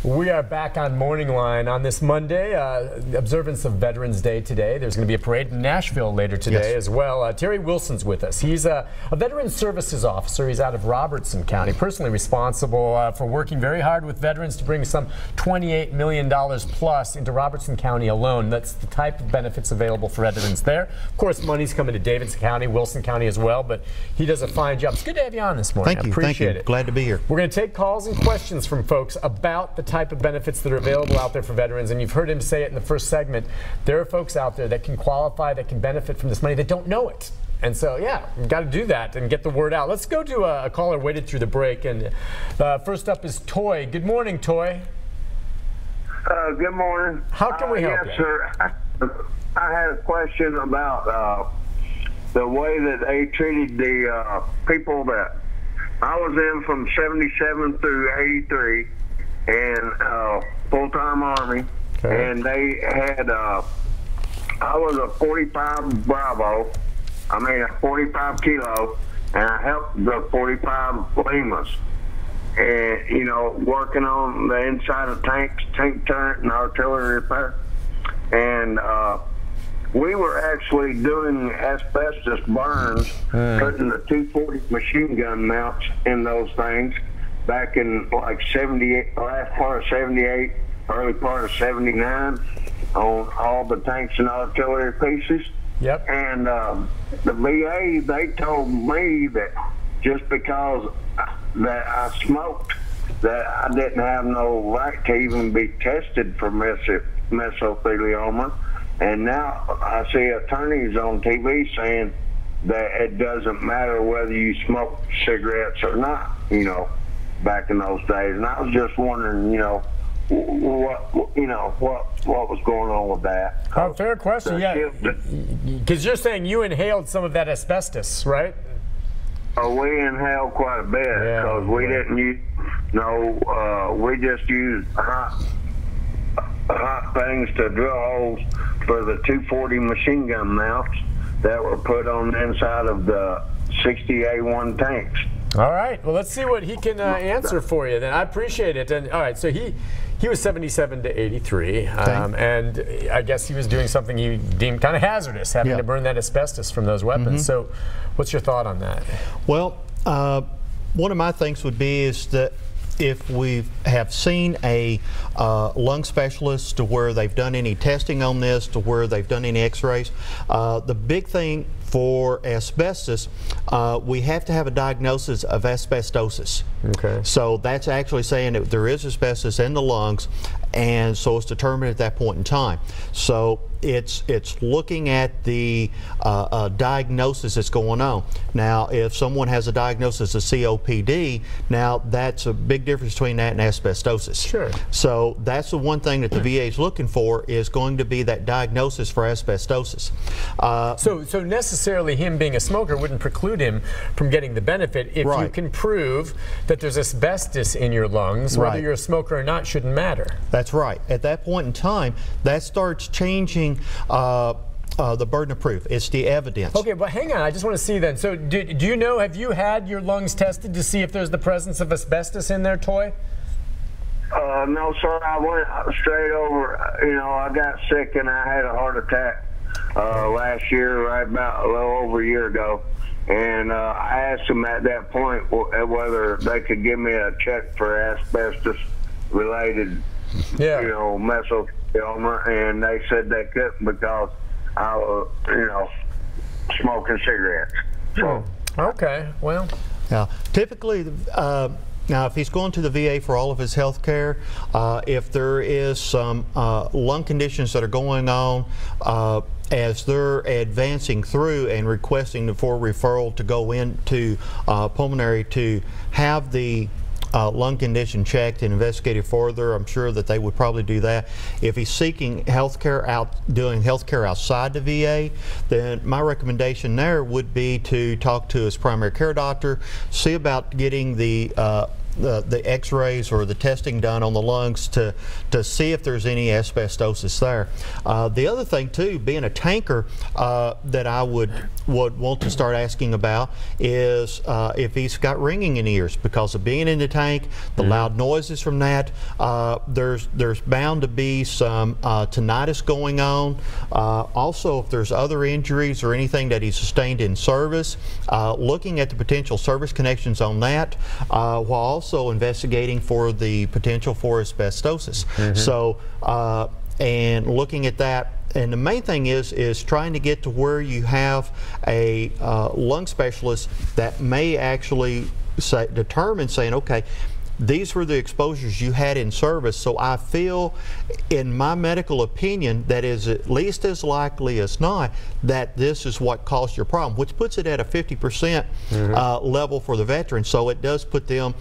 We are back on MorningLine on this Monday, observance of Veterans Day today. There's going to be a parade in Nashville later today as well. Terry Wilson's with us. He's a Veteran Services Officer. He's out of Robertson County, personally responsible for working very hard with veterans to bring some $28 million plus into Robertson County alone. That's the type of benefits available for veterans there. Of course, money's coming to Davidson County, Wilson County as well, but he does a fine job. It's good to have you on this morning. Thank you. I appreciate it. Glad to be here. We're going to take calls and questions from folks about the type of benefits that are available out there for veterans, and you've heard him say it in the first segment. There are folks out there that can qualify, that can benefit from this money, that don't know it. And so, yeah, we've got to do that and get the word out. Let's go to a caller waited through the break, and first up is Toy. Good morning, Toy. Good morning. How can we help you? Yes, sir. I had a question about the way that they treated the people that I was in from 77 through 83. And full-time Army, and they had, I was a 45 Bravo, I mean a 45 Kilo, and I helped the 45 Limas, and, you know, working on the inside of tanks, tank turret, and artillery repair, and we were actually doing asbestos burns, putting the 240 machine gun mounts in those things, back in like 78, last part of 78, early part of 79, on all the tanks and artillery pieces. Yep. And the VA, they told me that just because that I smoked, that I didn't have no right to even be tested for mesothelioma. And now I see attorneys on TV saying that it doesn't matter whether you smoke cigarettes or not, you know, back in those days. And I was just wondering, you know, what was going on with that. Fair question, yeah. Because you're saying you inhaled some of that asbestos, right? We inhaled quite a bit because we didn't use, we just used hot things to drill holes for the 240 machine gun mounts that were put on the inside of the 60A1 tanks. All right. Well, let's see what he can answer for you then. I appreciate it. And all right, so he was 77 to 83, and I guess he was doing something he deemed kind of hazardous, having to burn that asbestos from those weapons. So what's your thought on that? Well, one of my things would be is that if we have seen a lung specialist to where they've done any testing on this, to where they've done any x-rays, the big thing for asbestos, we have to have a diagnosis of asbestosis. Okay. So that's actually saying that there is asbestos in the lungs, and so it's determined at that point in time. So it's looking at the diagnosis that's going on. Now, if someone has a diagnosis of COPD, now that's a big difference between that and asbestosis. Sure. So that's the one thing that the VA is looking for, is going to be that diagnosis for asbestosis. So necessarily him being a smoker wouldn't preclude him from getting the benefit if you can prove that there's asbestos in your lungs. Whether you're a smoker or not shouldn't matter. That's right. At that point in time, that starts changing the burden of proof. It's the evidence. Okay, but hang on. I just want to see then. So do you know, have you had your lungs tested to see if there's the presence of asbestos in there, Toy? No, sir. I went straight over. You know, I got sick and I had a heart attack last year, right about a little over a year ago. And I asked them at that point whether they could give me a check for asbestos-related, you know, mesothelioma, and they said they couldn't because I was, you know, smoking cigarettes. So, okay, well. Now, typically, now if he's going to the VA for all of his health care, if there is some lung conditions that are going on, as they're advancing through and requesting for referral to go into pulmonary to have the lung condition checked and investigated further, I'm sure that they would probably do that. If he's seeking health care doing health care outside the VA, then my recommendation there would be to talk to his primary care doctor, see about getting the the x-rays or the testing done on the lungs to see if there's any asbestosis there. The other thing too, being a tanker, that I would want to start asking about is if he's got ringing in ears because of being in the tank, the loud noises from that. There's bound to be some tinnitus going on. Also, if there's other injuries or anything that he sustained in service, looking at the potential service connections on that, while also investigating for the potential for asbestosis. So, and looking at that. And the main thing is trying to get to where you have a lung specialist that may actually determine, saying, okay, these were the exposures you had in service, so I feel, in my medical opinion, that is at least as likely as not that this is what caused your problem, which puts it at a 50% level for the veteran. So it does put them,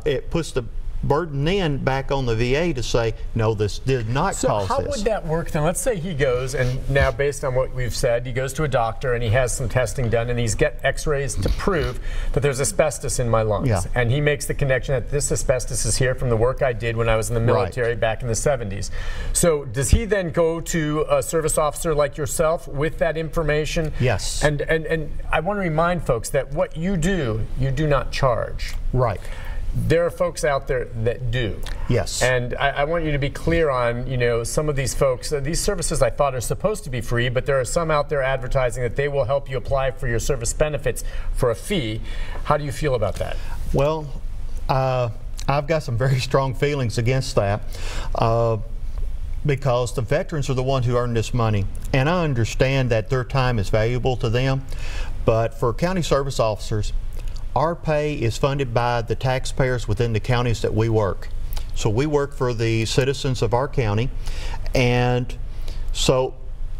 it puts the burden then back on the VA to say, no, this did not cause this. So how would that work then? Let's say he goes, and now based on what we've said, he goes to a doctor and he has some testing done and he's get x-rays to prove that there's asbestos in my lungs. Yeah. And he makes the connection that this asbestos is here from the work I did when I was in the military back in the 70s. So does he then go to a service officer like yourself with that information? Yes. And I want to remind folks that what you do not charge. Right. There are folks out there that do. Yes. And I want you to be clear on, you know, some of these folks, these services I thought are supposed to be free, but there are some out there advertising that they will help you apply for your service benefits for a fee. How do you feel about that? Well, I've got some very strong feelings against that. Because the veterans are the ones who earn this money. And I understand that their time is valuable to them, but for county service officers, our pay is funded by the taxpayers within the counties that we work. So we work for the citizens of our county, and so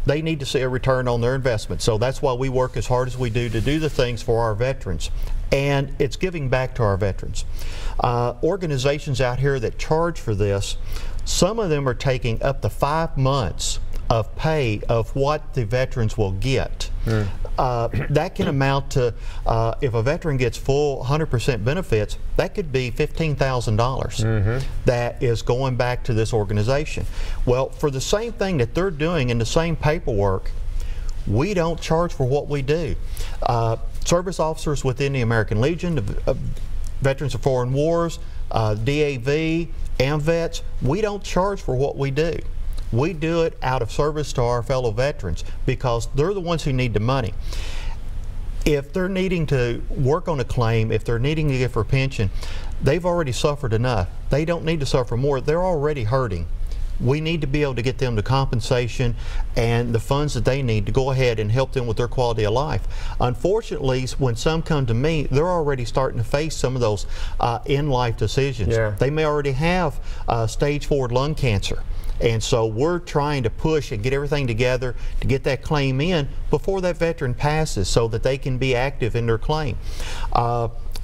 they need to see a return on their investment. So that's why we work as hard as we do to do the things for our veterans. And it's giving back to our veterans. Organizations out here that charge for this, some of them are taking up to 5 months of pay of what the veterans will get. That can amount to, if a veteran gets full 100% benefits, that could be $15,000 that is going back to this organization. Well, for the same thing that they're doing in the same paperwork, we don't charge for what we do. Service officers within the American Legion, the Veterans of Foreign Wars, DAV, AMVETS, we don't charge for what we do. We do it out of service to our fellow veterans because they're the ones who need the money. If they're needing to work on a claim, if they're needing to get for pension, they've already suffered enough. They don't need to suffer more. They're already hurting. We need to be able to get them the compensation and the funds that they need to go ahead and help them with their quality of life. Unfortunately, when some come to me, they're already starting to face some of those in-life decisions. They may already have stage 4 lung cancer. And so we're trying to push and get everything together to get that claim in before that veteran passes so that they can be active in their claim.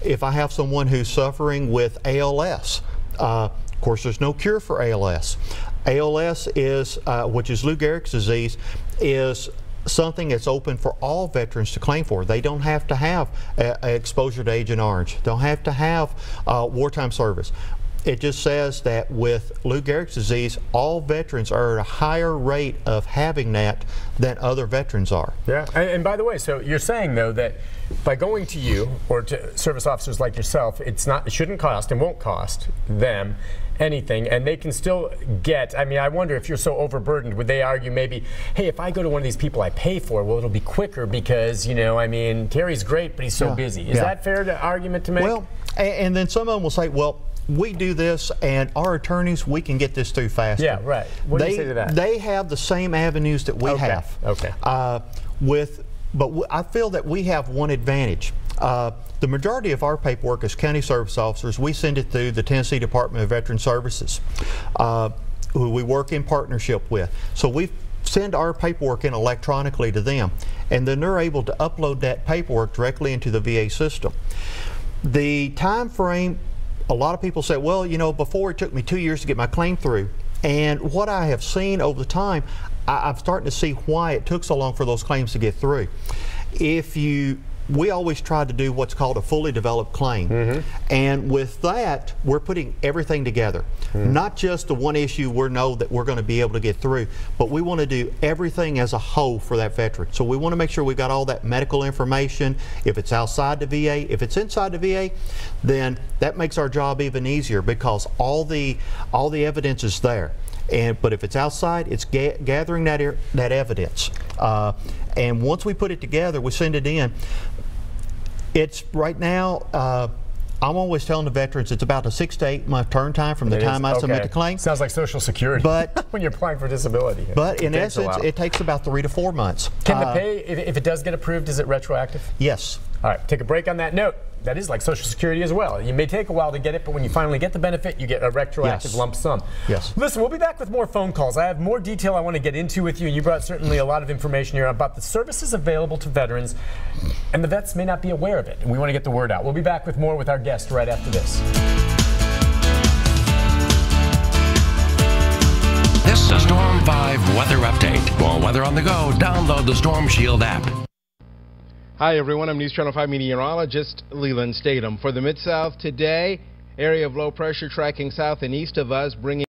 If I have someone who's suffering with ALS, of course there's no cure for ALS. ALS is, which is Lou Gehrig's disease, is something that's open for all veterans to claim for. They don't have to have exposure to Agent Orange. Don't have to have wartime service. It just says that with Lou Gehrig's disease, all veterans are at a higher rate of having that than other veterans are. Yeah, and by the way, so you're saying though that by going to you or to service officers like yourself, it shouldn't cost and won't cost them anything, and they can still get, I mean, I wonder if you're so overburdened, would they argue maybe, hey, if I go to one of these people I pay for, well, it'll be quicker because, you know, I mean, Terry's great, but he's so busy. Is that fair to argument to make? Well, and then some of them will say, well, we do this and our attorneys, we can get this through faster. Yeah, right. What do you say to that? They have the same avenues that we have. Okay. But I feel that we have one advantage. The majority of our paperwork as county service officers, we send it through the Tennessee Department of Veteran Services, who we work in partnership with. So we send our paperwork in electronically to them, and then they're able to upload that paperwork directly into the VA system. The time frame, a lot of people say, well, you know, before it took me 2 years to get my claim through. And what I have seen over the time, I'm starting to see why it took so long for those claims to get through. If you we always try to do what's called a fully developed claim. And with that, we're putting everything together. Not just the one issue we know that we're going to be able to get through, but we want to do everything as a whole for that veteran. So we want to make sure we've got all that medical information. If it's outside the VA, if it's inside the VA, then that makes our job even easier because all the evidence is there. But if it's outside, it's gathering that evidence. And once we put it together, we send it in. It's right now, I'm always telling the veterans it's about a 6 to 8 month turn time from the time I submit the claim. Sounds like Social Security, but when you're applying for disability. But in essence, it takes about 3 to 4 months. Can the pay, if it does get approved, is it retroactive? Yes. All right, take a break on that note. That is like Social Security as well. You may take a while to get it, but when you finally get the benefit, you get a retroactive lump sum. Yes. Listen, we'll be back with more phone calls. I have more detail I want to get into with you, and you brought certainly a lot of information here about the services available to veterans, and the vets may not be aware of it, and we want to get the word out. We'll be back with more with our guest right after this. This is a Storm 5 weather update. For weather on the go, download the Storm Shield app. Hi everyone, I'm News Channel 5 meteorologist Leland Statham. For the Mid-South today, area of low pressure tracking south and east of us, bringing